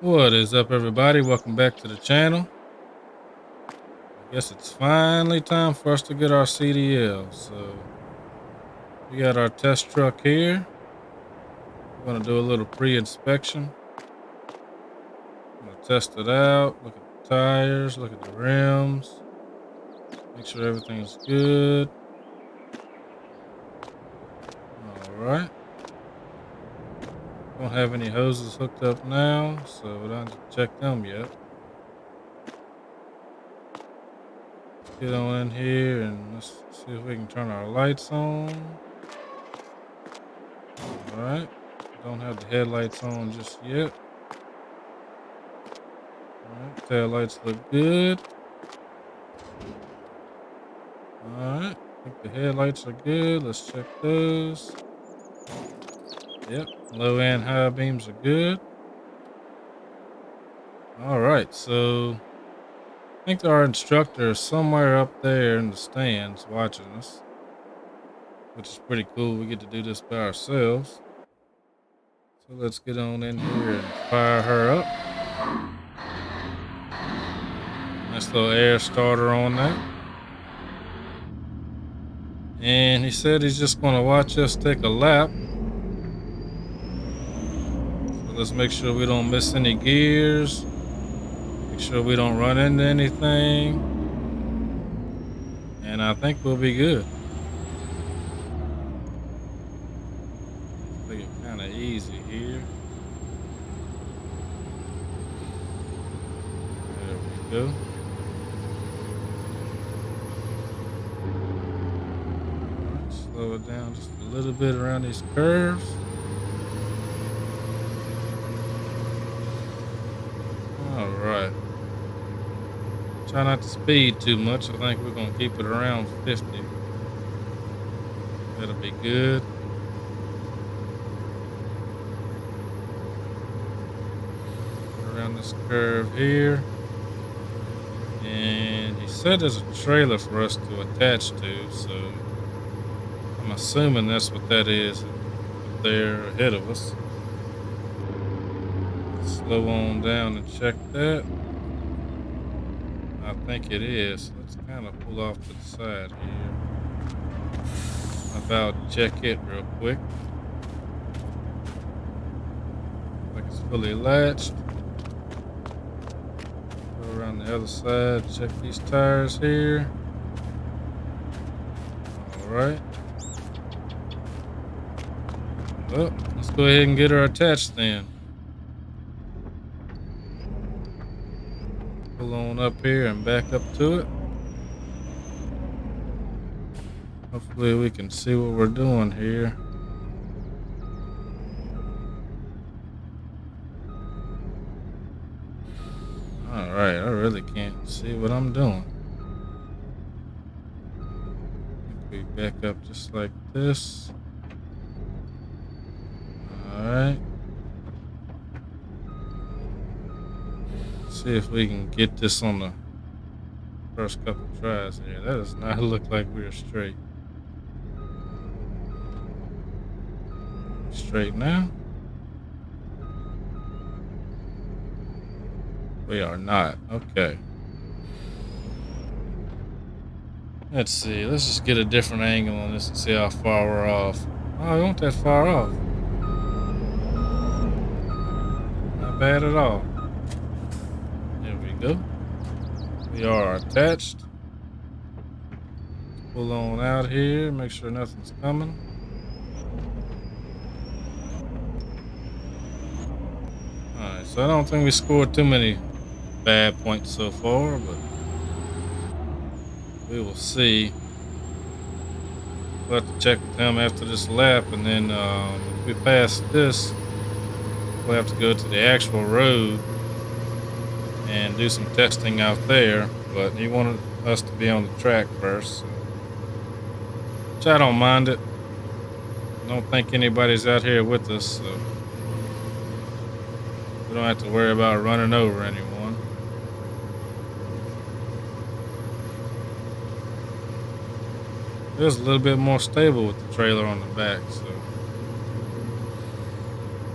What is up, everybody? Welcome back to the channel. I guess it's finally time for us to get our CDL. So we got our test truck here. We're going to do a little pre-inspection. I'm going to test it out, look at the tires, look at the rims, make sure everything's good. All right. Don't have any hoses hooked up now, so we don't have to check them yet. Get on in here and let's see if we can turn our lights on. All right. Don't have the headlights on just yet. All right. Tail lights look good. All right. I think the headlights are good. Let's check those. Yep. Low and high beams are good. All right. So I think our instructor is somewhere up there in the stands watching us, which is pretty cool. We get to do this by ourselves. So let's get on in here and fire her up. Nice little air starter on that. And he said he's just going to watch us take a lap. So let's make sure we don't miss any gears. Make sure we don't run into anything. And I think we'll be good. Take it kind of easy here. There we go. Slow it down just a little bit around these curves. All right. Try not to speed too much. I think we're going to keep it around 50. That'll be good. Around this curve here. And he said there's a trailer for us to attach to, so I'm assuming that's what that is up there ahead of us. Slow on down and check that. I think it is. Let's kind of pull off to the side here. About check it real quick. Like it's fully latched. Go around the other side, check these tires here. All right. Well, let's go ahead and get her attached then. Pull on up here and back up to it. Hopefully we can see what we're doing here. All right, I really can't see what I'm doing. We back up just like this. All right. See if we can get this on the first couple tries here. That does not look like we're straight. Straight now? We are not. Okay. Let's see. Let's just get a different angle on this and see how far we're off. Oh, we weren't that far off. Not bad at all. There we go. We are attached. Pull on out here. Make sure nothing's coming. Alright, so I don't think we scored too many bad points so far, but we will see. We'll have to check with him after this lap, and then if we pass this, we'll have to go to the actual road and do some testing out there. But he wanted us to be on the track first, so. Which I don't mind it. I don't think anybody's out here with us, so we don't have to worry about running over anyone. It was a little bit more stable with the trailer on the back, so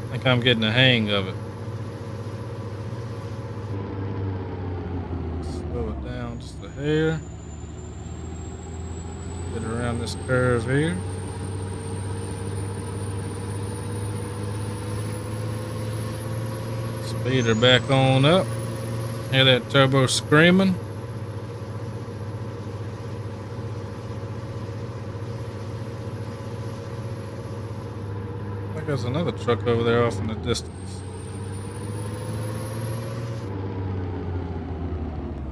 I think I'm getting the hang of it. just a hair. Get around this curve here. Speed her back on up. Hear that turbo screaming? I think there's another truck over there off in the distance.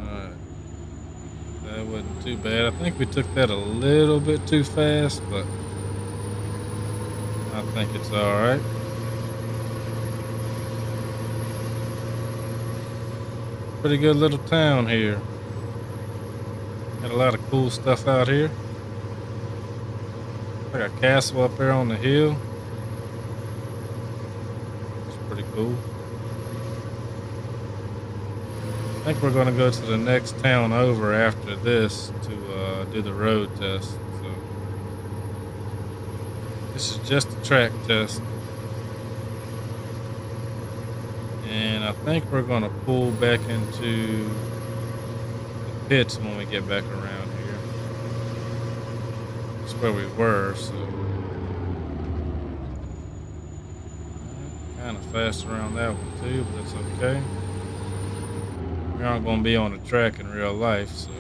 Alright. That wasn't too bad. I think we took that a little bit too fast, but I think it's alright. Pretty good little town here. Got a lot of cool stuff out here. Like a castle up there on the hill. It's pretty cool. I think we're going to go to the next town over after this to do the road test. So this is just a track test. And I think we're going to pull back into the pits when we get back around here. That's where we were, so kind of fast around that one too, but it's okay. We aren't going to be on the track in real life, so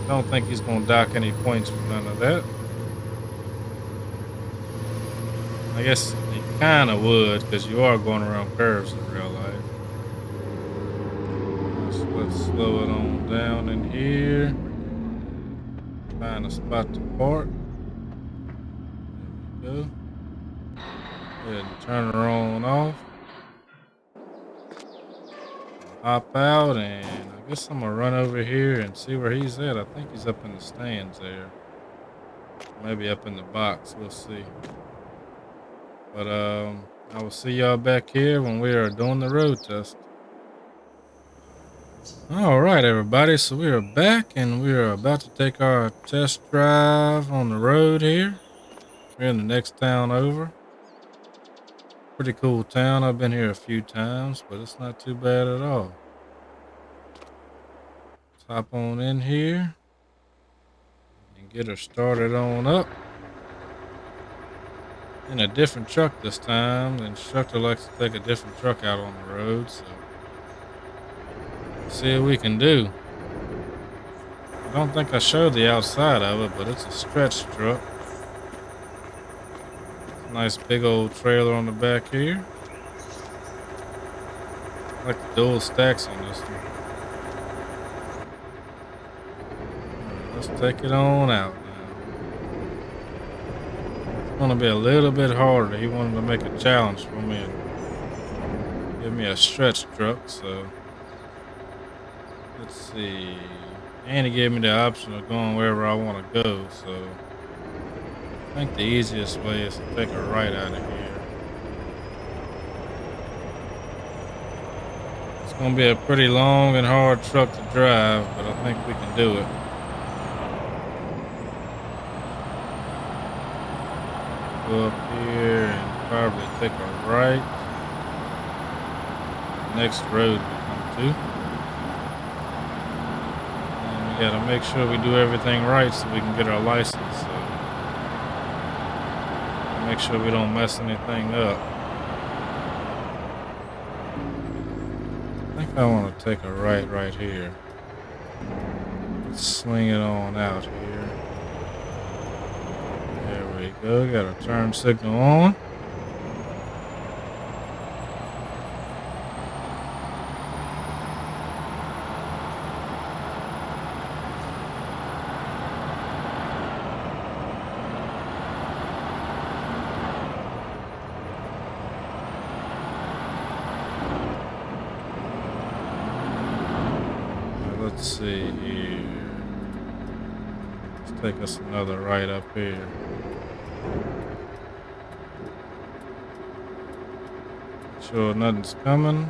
I don't think he's going to dock any points for none of that. I guess he kind of would, because you are going around curves in real life. So let's slow it on down in here. Find a spot to park. There we go. Go ahead and turn her on off. Hop out, and I guess I'm gonna run over here and see where he's at. I think he's up in the stands there. Maybe up in the box, we'll see. But I will see y'all back here when we are doing the road test. All right, everybody, so we are back and we are about to take our test drive on the road here. We're in the next town over. Pretty cool town. I've been here a few times, but it's not too bad at all. Let's hop on in here and get her started on up. In a different truck this time. The instructor likes to take a different truck out on the road, so let's see what we can do. I don't think I showed the outside of it, but it's a stretch truck. Nice big old trailer on the back here. I like the dual stacks on this one. Right, let's take it on out now. It's gonna be a little bit harder. He wanted to make a challenge for me and give me a stretch truck, so let's see. And he gave me the option of going wherever I want to go, so I think the easiest way is to take a right out of here. It's going to be a pretty long and hard truck to drive, but I think we can do it. Go up here and probably take a right. Next road we come to. And we got to make sure we do everything right so we can get our license. So make sure we don't mess anything up. I think I want to take a right here. Let's swing it on out here. There we go. Got a turn signal on. Let's see here. Let's take us another right up here. Sure nothing's coming.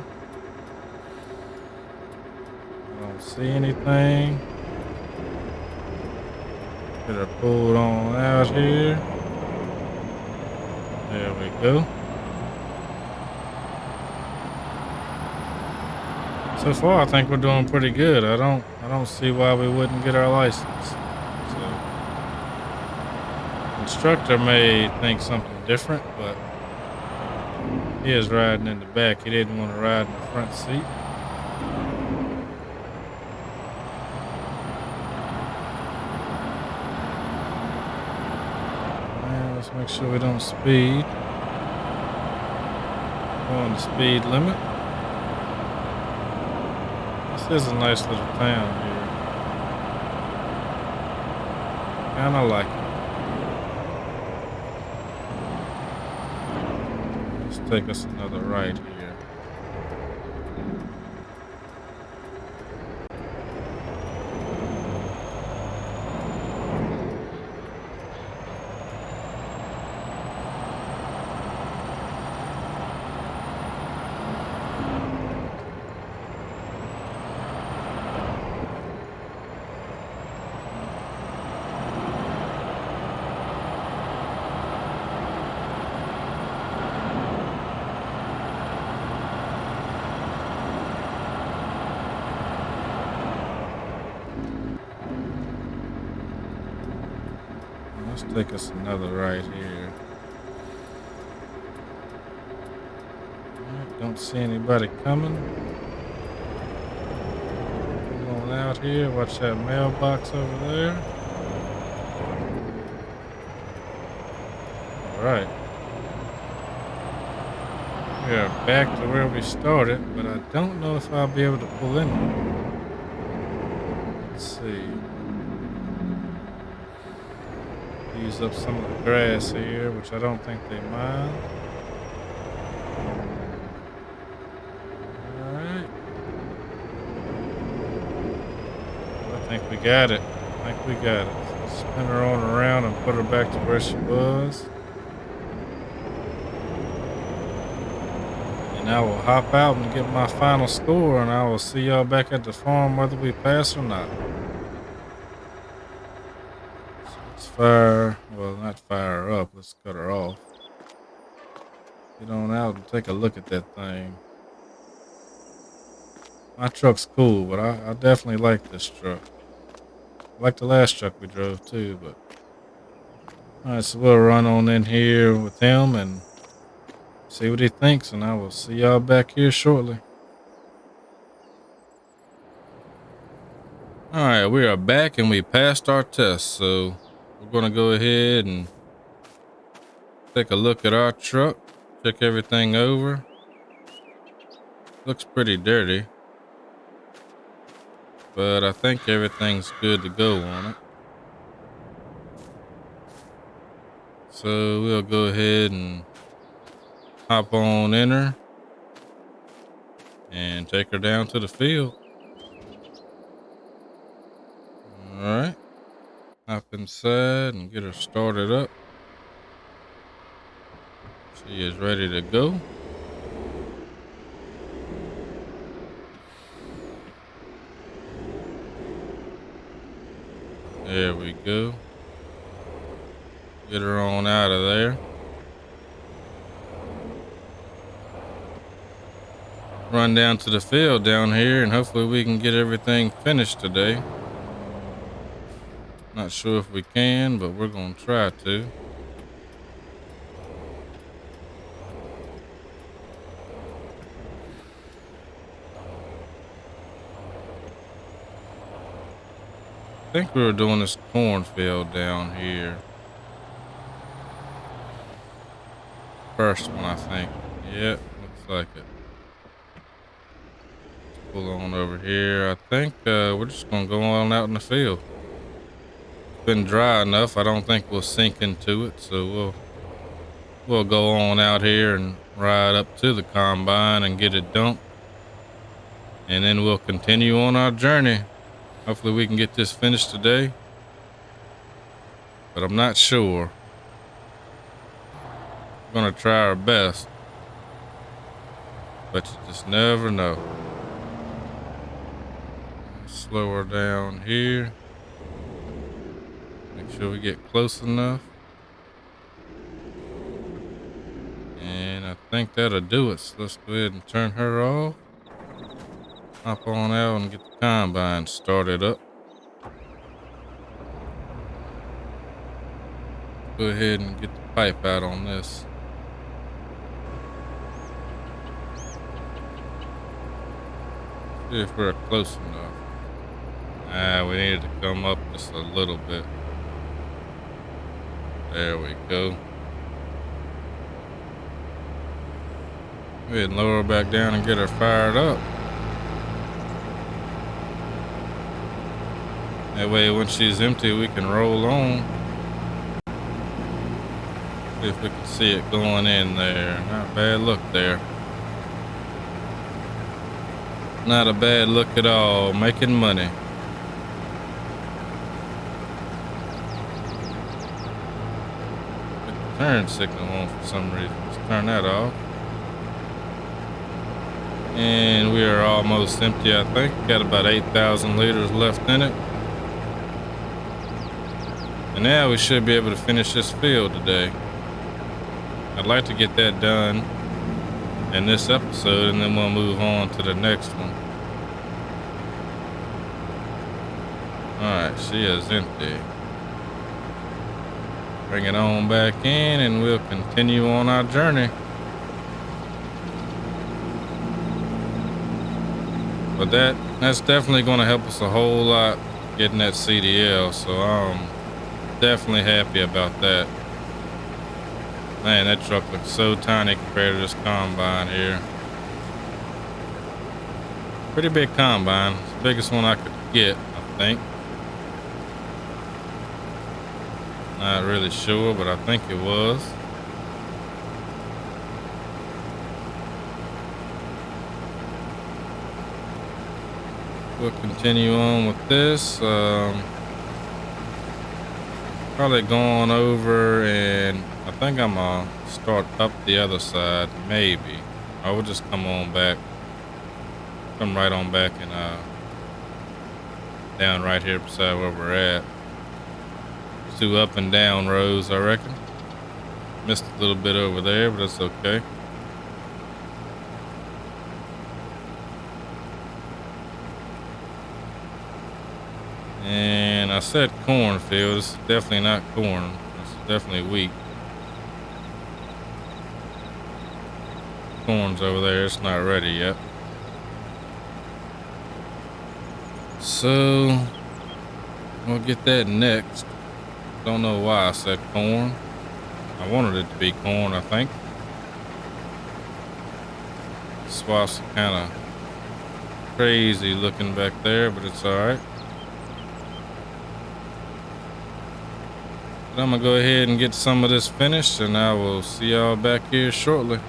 I don't see anything. Get her pulled on out here. There we go. So far, I think we're doing pretty good. I don't see why we wouldn't get our license. So, instructor may think something different, but he is riding in the back. He didn't want to ride in the front seat. Now, let's make sure we don't speed. On the speed limit. This is a nice little town here. Kinda like it. Let's take us another right here. Let's take us another right here. Alright, don't see anybody coming. Come on out here. Watch that mailbox over there. Alright. We are back to where we started, but I don't know if I'll be able to pull in. Let's see. Use up some of the grass here, which I don't think they mind. Alright. I think we got it. I think we got it. So spin her on around and put her back to where she was. And I will hop out and get my final score, and I will see y'all back at the farm whether we pass or not. So let's fire, well, not fire her up, let's cut her off. Get on out and take a look at that thing. My truck's cool, but I definitely like this truck. I like the last truck we drove too, but. Alright, so we'll run on in here with him and see what he thinks, and I will see y'all back here shortly. Alright, we are back and we passed our test, so we're gonna go ahead and take a look at our truck, check everything over. Looks pretty dirty, but I think everything's good to go on it. So we'll go ahead and hop on in her and take her down to the field. Alright, hop inside and get her started up. She is ready to go. There we go. Get her on out of there. Run down to the field down here and hopefully we can get everything finished today. Not sure if we can, but we're gonna try to. I think we were doing this cornfield down here. First one, I think. Yep, looks like it. Let's pull on over here. I think we're just gonna go on out in the field. It's been dry enough. I don't think we'll sink into it, so we'll go on out here and ride up to the combine and get it dumped. And then we'll continue on our journey. Hopefully we can get this finished today, but I'm not sure. We're gonna try our best, but you just never know. Slow her down here. Make sure we get close enough. And I think that'll do it. So let's go ahead and turn her off. hop on out and get the combine started up. Go ahead and get the pipe out on this. See if we're close enough. We needed to come up just a little bit. There we go. Go ahead and lower her back down and get her fired up. That way when she's empty, we can roll on. See if we can see it going in there. Not a bad look there. Not a bad look at all. Making money. Put the turn signal on for some reason. Let's turn that off. And we are almost empty, I think. Got about 8,000 liters left in it. And now we should be able to finish this field today. I'd like to get that done in this episode, and then we'll move on to the next one. Alright, she is empty. Bring it on back in and we'll continue on our journey. But that's definitely going to help us a whole lot getting that CDL, so I'm definitely happy about that. Man, that truck looks so tiny compared to this combine here. Pretty big combine. It's the biggest one I could get, I think. Not really sure, but I think it was. We'll continue on with this. Probably going over, and I think I'm gonna start up the other side, maybe. I will just come on back. Come right on back and down right here beside where we're at. Just do up and down rows, I reckon. Missed a little bit over there, but that's okay. And I said cornfield. It's definitely not corn. It's definitely wheat. Corn's over there. It's not ready yet. So we'll get that next. Don't know why I said corn. I wanted it to be corn, I think. Swaths are kind of crazy looking back there, but it's all right. But I'm gonna go ahead and get some of this finished, and I will see y'all back here shortly.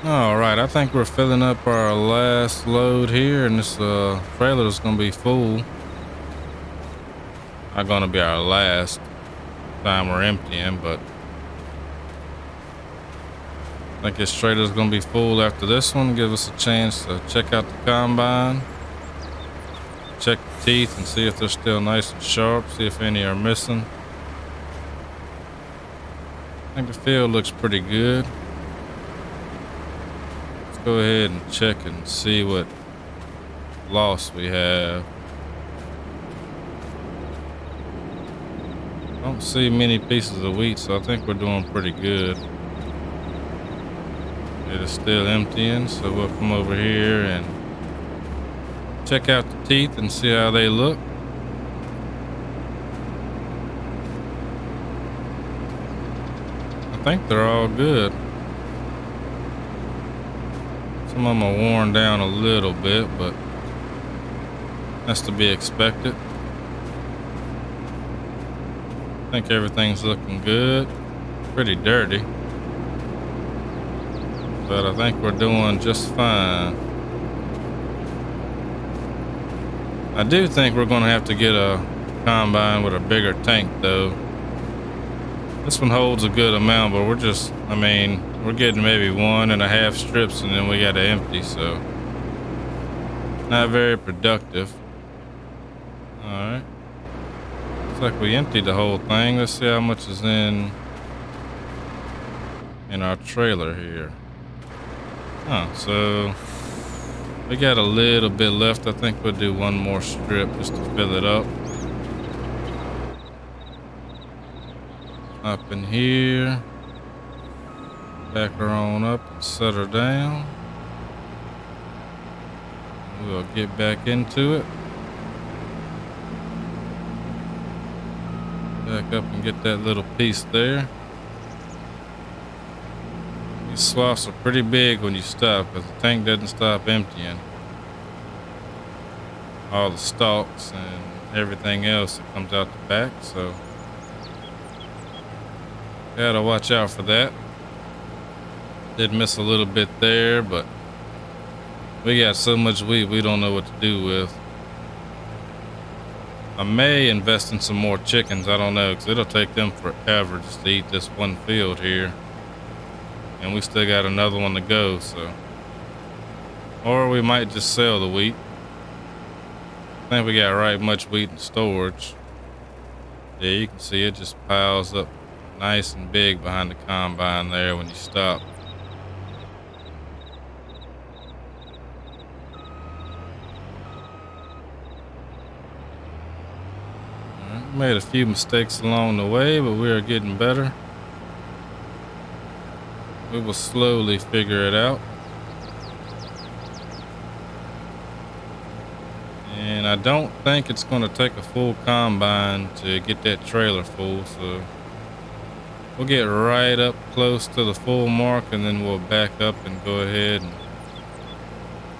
All right, I think we're filling up our last load here, and this trailer is gonna be full. Not gonna be our last time we're emptying, but I think this trailer is gonna be full after this one. Give us a chance to check out the combine, check the teeth, and see if they're still nice and sharp. See if any are missing. I think the field looks pretty good. Let's go ahead and check and see what loss we have. Don't see many pieces of wheat, so I think we're doing pretty good. It is still emptying, so we'll come over here and check out the teeth and see how they look. I think they're all good. Some of them are worn down a little bit, but that's to be expected. I think everything's looking good. Pretty dirty, but I think we're doing just fine. I do think we're gonna have to get a combine with a bigger tank though. This one holds a good amount, but we're getting maybe 1.5 strips and then we gotta empty, so not very productive. All right, looks like we emptied the whole thing. Let's see how much is in our trailer here. So we got a little bit left. I think we'll do one more strip just to fill it up. Up in here, back her on up and set her down. We'll get back into it. Back up and get that little piece there. These swaths are pretty big when you stop because the tank doesn't stop emptying. All the stalks and everything else that comes out the back, so gotta watch out for that. Did miss a little bit there, but we got so much wheat we don't know what to do with. I may invest in some more chickens. I don't know, because it'll take them forever just to eat this one field here. And we still got another one to go, so. Or we might just sell the wheat. I think we got right much wheat in storage. Yeah, you can see it just piles up nice and big behind the combine there when you stop. Made a few mistakes along the way, but we are getting better. We will slowly figure it out. And I don't think it's going to take a full combine to get that trailer full, so we'll get right up close to the full mark and then we'll back up and go ahead and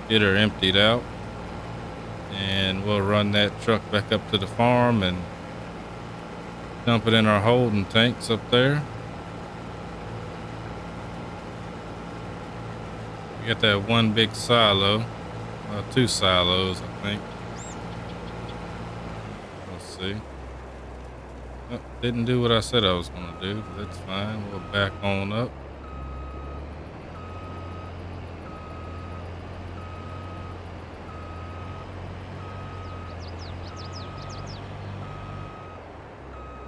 get her emptied out. And we'll run that truck back up to the farm and dump it in our holding tanks up there. We got that one big silo, two silos, I think. Let's see. Oh, didn't do what I said I was gonna do, but that's fine. We'll back on up.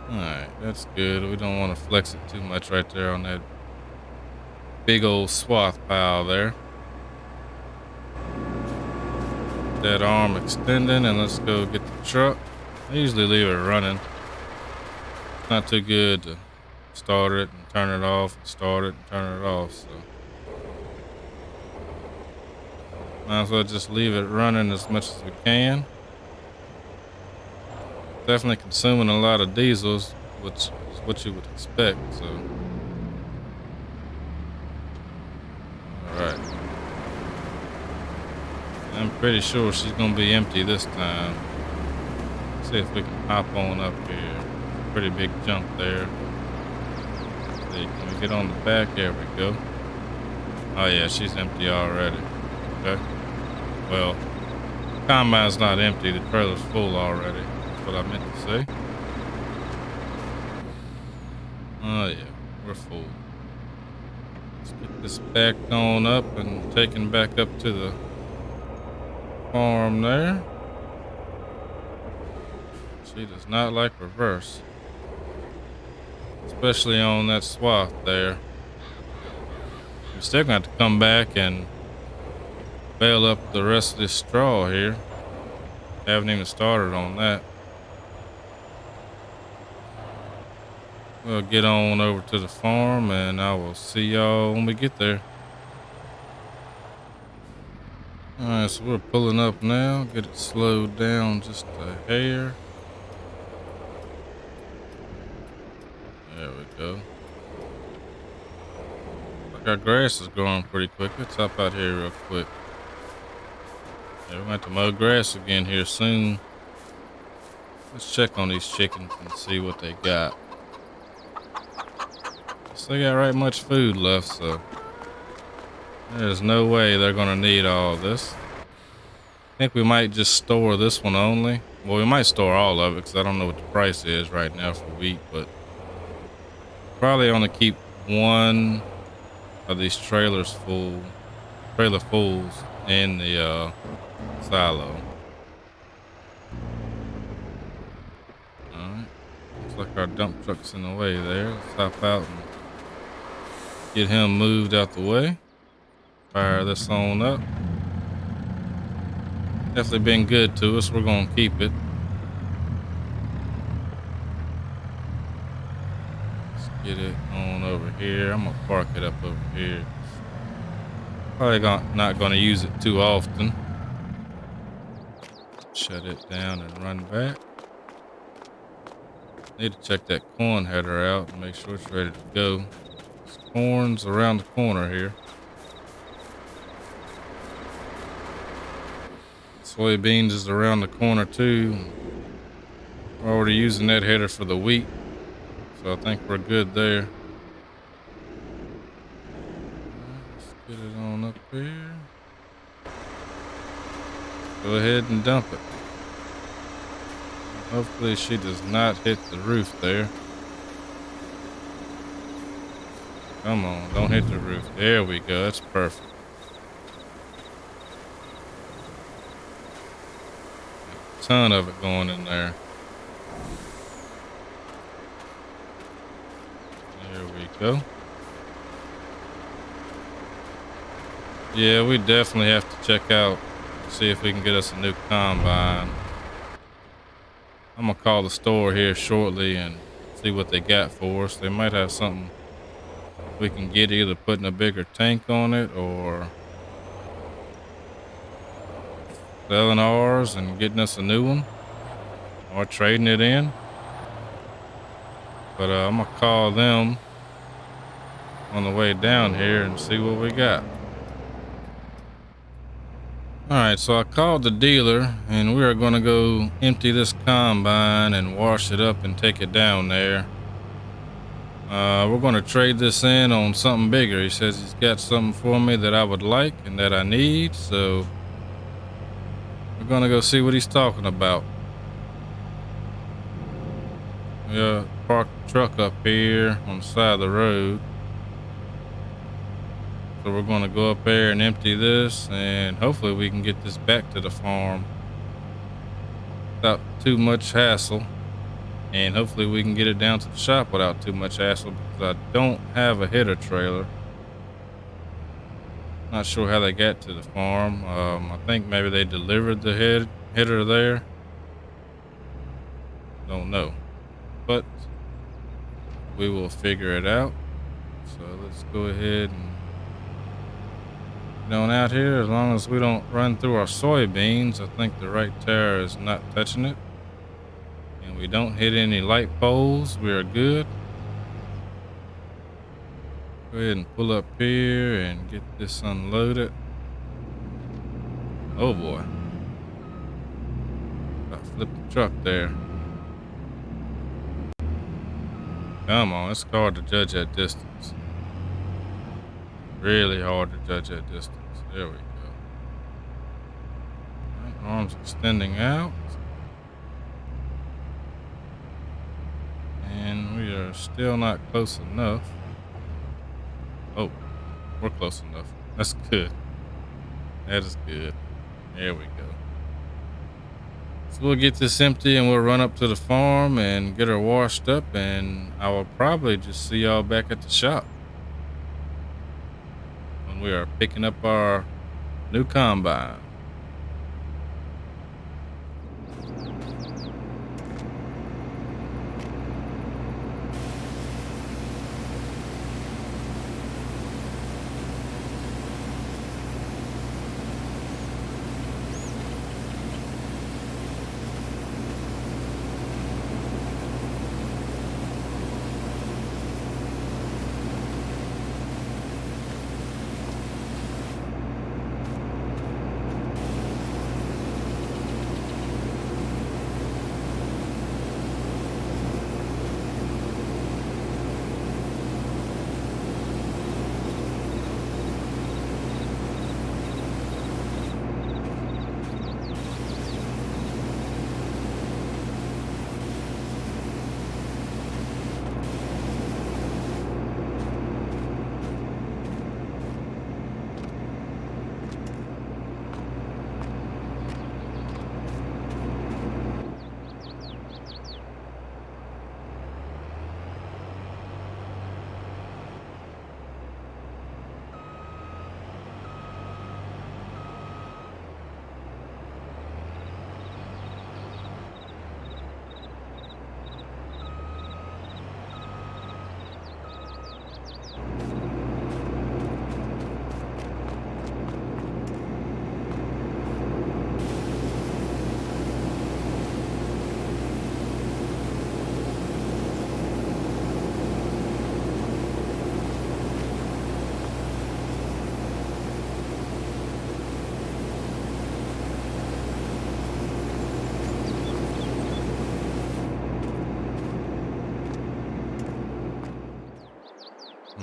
Alright, that's good. We don't want to flex it too much right there on that big old swath pile there. That arm extending, and let's go get the truck. I usually leave it running. It's not too good to start it and turn it off and start it and turn it off, so might as well just leave it running as much as we can. Definitely consuming a lot of diesels, which is what you would expect, so. Alright. I'm pretty sure she's gonna be empty this time. Let's see if we can hop on up here. Pretty big jump there. Let's see, can we get on the back? There we go. Oh yeah, she's empty already. Okay. Well, combine's not empty. The trailer's full already. That's what I meant to say. Oh yeah, we're full. Let's get this backed on up and taken back up to the farm there. She does not like reverse, especially on that swath there. We're still going to have to come back and bale up the rest of this straw here. Haven't even started on that. We'll get on over to the farm and I will see y'all when we get there. Alright, so we're pulling up now. Get it slowed down just a hair. There we go. Like our grass is growing pretty quick. Let's hop out here real quick. Yeah, we're going to mow grass again here soon. Let's check on these chickens and see what they got. So they got right much food left, so there's no way they're gonna need all this. I think we might just store this one only. Well, we might store all of it because I don't know what the price is right now for wheat, but probably only keep one of these trailer fulls in the silo. Alright. Looks like our dump truck's in the way there. Let's hop out and get him moved out the way. Fire this on up. Definitely been good to us. We're gonna keep it. Let's get it on over here. I'm gonna park it up over here. Probably not gonna use it too often. Shut it down and run back. Need to check that corn header out and make sure it's ready to go. This corn's around the corner here. Soybeans is around the corner too. We're already using that header for the wheat, so I think we're good there. Let's get it on up here. Go ahead and dump it. Hopefully she does not hit the roof there. Come on, don't hit the roof. There we go, that's perfect. A ton of it going in there. There we go. Yeah, we definitely have to check out, see if we can get us a new combine. I'm gonna call the store here shortly and see what they got for us. They might have something we can get, either putting a bigger tank on it or selling ours and getting us a new one or trading it in. But I'm gonna call them on the way down here and see what we got. All right, so I called the dealer and we are gonna go empty this combine and wash it up and take it down there. We're gonna trade this in on something bigger. He says he's got something for me that I would like and that I need, so we're gonna go see what he's talking about. We parked the truck up here on the side of the road. So we're gonna go up there and empty this, and hopefully we can get this back to the farm without too much hassle. And hopefully we can get it down to the shop without too much hassle, because I don't have a header trailer. Not sure how they got to the farm. I think maybe they delivered the header there. Don't know, but we will figure it out. So let's go ahead and get on out here. As long as we don't run through our soybeans, I think the right tire is not touching it. And we don't hit any light poles, we are good. Go ahead and pull up here and get this unloaded. Oh boy. About flipped the truck there. Come on, it's hard to judge that distance. Really hard to judge that distance. There we go. Right, arms extending out. And we are still not close enough. Oh, we're close enough. That's good. That is good. There we go. So we'll get this empty and we'll run up to the farm and get her washed up. And I will probably just see y'all back at the shop when we are picking up our new combine.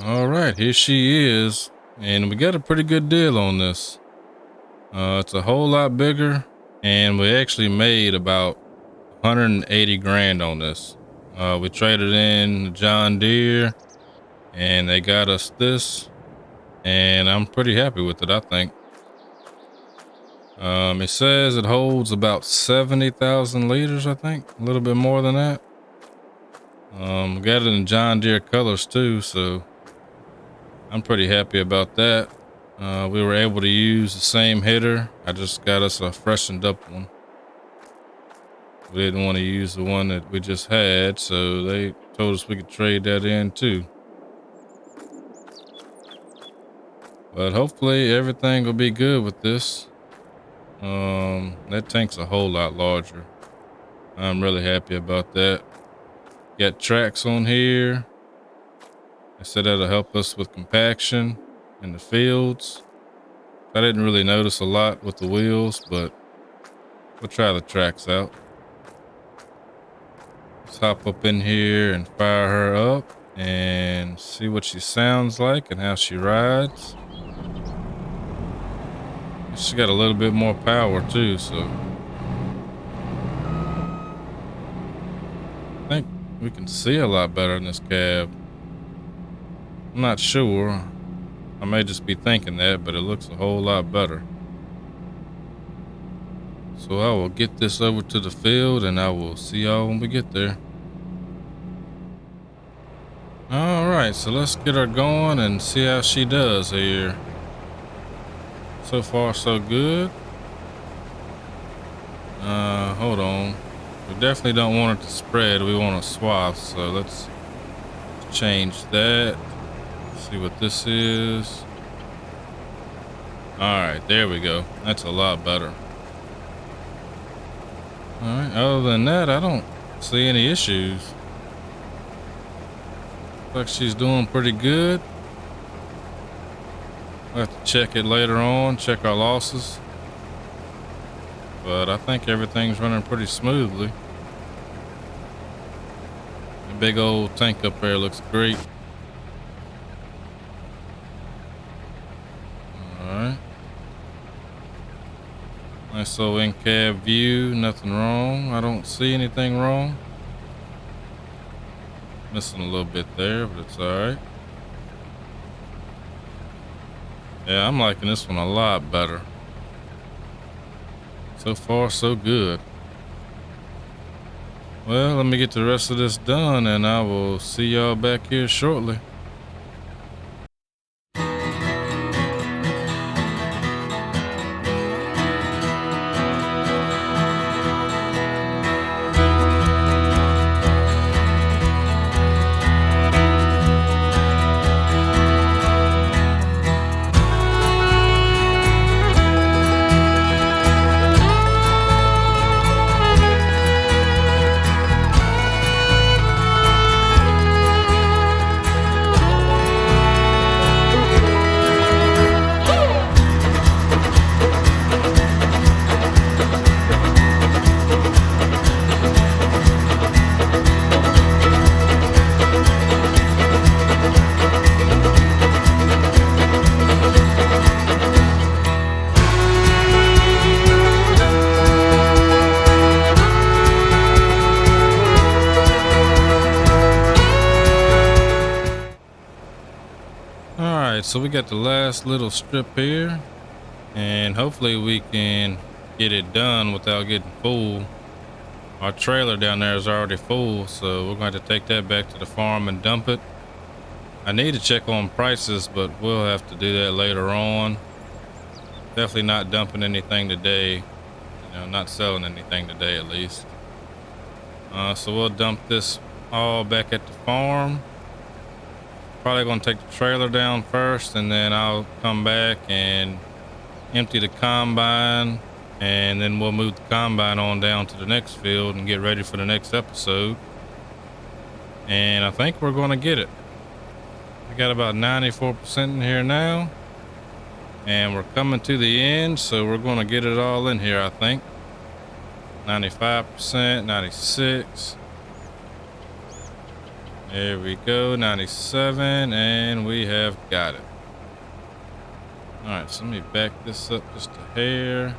All right, here she is. And we got a pretty good deal on this. It's a whole lot bigger. And we actually made about 180 grand on this. We traded in the John Deere and they got us this. And I'm pretty happy with it, I think. It says it holds about 70,000 liters, I think. A little bit more than that. We got it in John Deere colors too, so I'm pretty happy about that. We were able to use the same header. I just got us a freshened up one. We didn't want to use the one that we just had, so they told us we could trade that in too. But hopefully everything will be good with this. That tank's a whole lot larger. I'm really happy about that. Got tracks on here. I said that'll help us with compaction in the fields. I didn't really notice a lot with the wheels, but we'll try the tracks out. Let's hop up in here and fire her up and see what she sounds like and how she rides. She's got a little bit more power too, so I think we can see a lot better in this cab. I'm not sure. I may just be thinking that, but it looks a whole lot better. So I will get this over to the field and I will see y'all when we get there. All right, so let's get her going and see how she does here. So far, so good. Hold on. We definitely don't want it to spread. We want a swath, so let's change that. See what this is. All right, there we go. That's a lot better. All right, other than that, I don't see any issues. Looks like she's doing pretty good. We'll have to check it later on, check our losses. But I think everything's running pretty smoothly. The big old tank up there looks great. Nice little in-cab view, nothing wrong. I don't see anything wrong. Missing a little bit there, but it's alright. Yeah, I'm liking this one a lot better. So far, so good. Well, let me get the rest of this done and I will see y'all back here shortly. Alright, so we got the last little strip here, and hopefully we can get it done without getting full. Our trailer down there is already full, so we're going to take that back to the farm and dump it. I need to check on prices, but we'll have to do that later on. Definitely not dumping anything today. Not selling anything today at least. So we'll dump this all back at the farm. Probably gonna take the trailer down first, and then I'll come back and empty the combine, and then we'll move the combine on down to the next field and get ready for the next episode. And I think we're gonna get it. We got about 94% in here now, and we're coming to the end, so we're gonna get it all in here. I think 95%, 96. There we go, 97, and we have got it. All right, so let me back this up just a hair,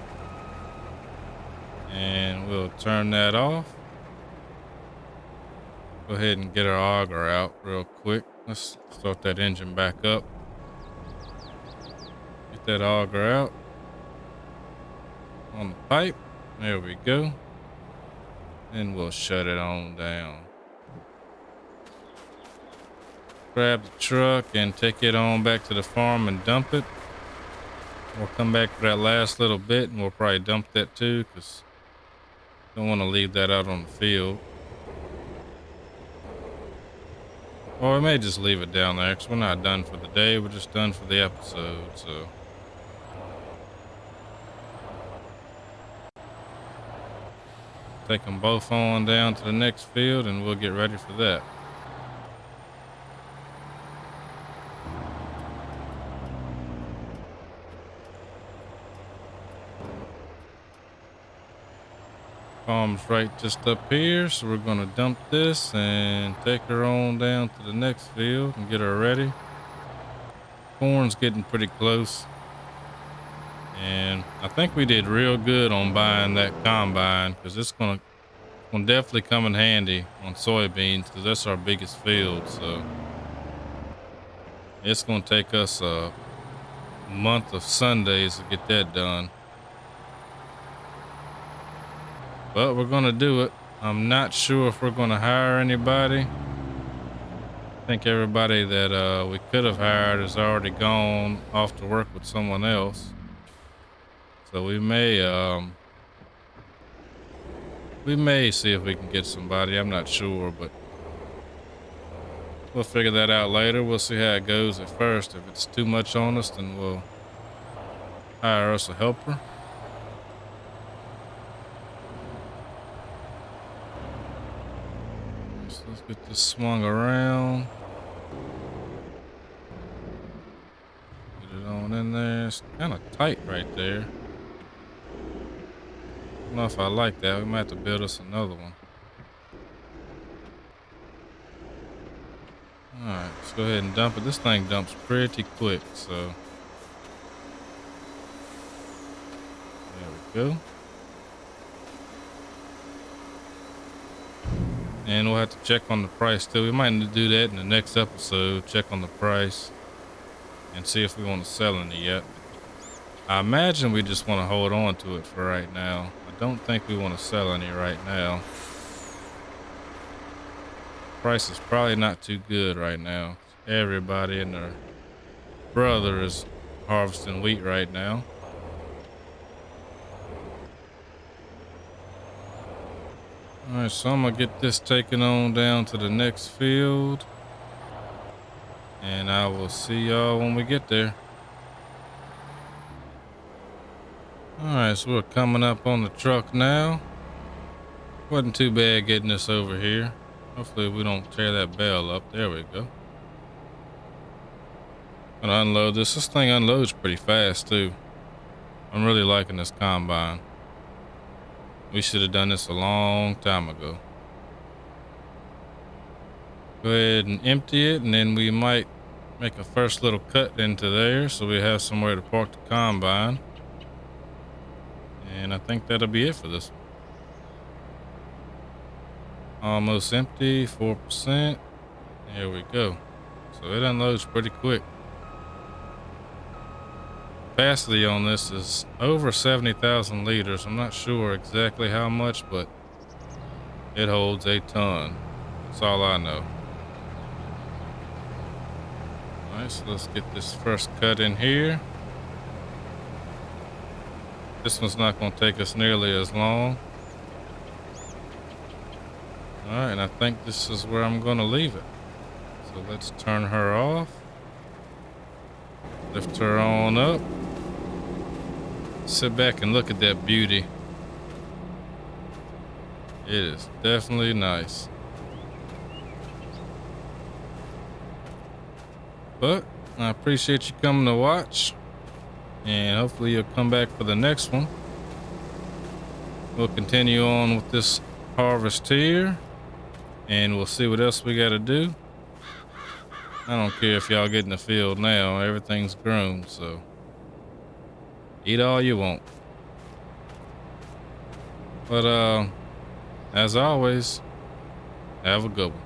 and we'll turn that off. Go ahead and get our auger out real quick. Let's start that engine back up. Get that auger out on the pipe. There we go. And we'll shut it on down. Grab the truck and take it on back to the farm and dump it. We'll come back for that last little bit and we'll probably dump that too, because don't want to leave that out on the field. Or we may just leave it down there, because we're not done for the day, we're just done for the episode. So take them both on down to the next field and we'll get ready for that. Farm's right just up here, so we're gonna dump this and take her on down to the next field and get her ready. Corn's getting pretty close, and I think we did real good on buying that combine, because it's gonna definitely come in handy on soybeans, because that's our biggest field. So it's gonna take us a month of Sundays to get that done. But we're gonna do it. I'm not sure if we're gonna hire anybody. I think everybody that we could have hired is already gone off to work with someone else. So we may see if we can get somebody. I'm not sure, but we'll figure that out later. We'll see how it goes at first. If it's too much on us, then we'll hire us a helper. Let's get this swung around. Get it on in there. It's kind of tight right there. I don't know if I like that. We might have to build us another one. Alright, let's go ahead and dump it. This thing dumps pretty quick, so there we go. And we'll have to check on the price too. We might need to do that in the next episode. Check on the price and see if we want to sell any yet. I imagine we just want to hold on to it for right now. I don't think we want to sell any right now. Price is probably not too good right now. Everybody and their brother is harvesting wheat right now. All right, so I'm gonna get this taken on down to the next field, and I will see y'all when we get there. All right, so we're coming up on the truck now. Wasn't too bad getting this over here. Hopefully we don't tear that bell up. There we go. Gonna unload this. This thing unloads pretty fast too. I'm really liking this combine. We should have done this a long time ago. Go ahead and empty it, and then we might make a first little cut into there so we have somewhere to park the combine. And I think that'll be it for this one. Almost empty, 4%. There we go. So it unloads pretty quick. Capacity on this is over 70,000 liters. I'm not sure exactly how much, but it holds a ton. That's all I know. All right, so let's get this first cut in here. This one's not going to take us nearly as long. All right, and I think this is where I'm going to leave it. So let's turn her off. Lift her on up. Sit back and look at that beauty. It is definitely nice. But I appreciate you coming to watch, and hopefully you'll come back for the next one. We'll continue on with this harvest here, and we'll see what else we got to do. I don't care if y'all get in the field now. Everything's grown, so eat all you want. But as always, have a good one.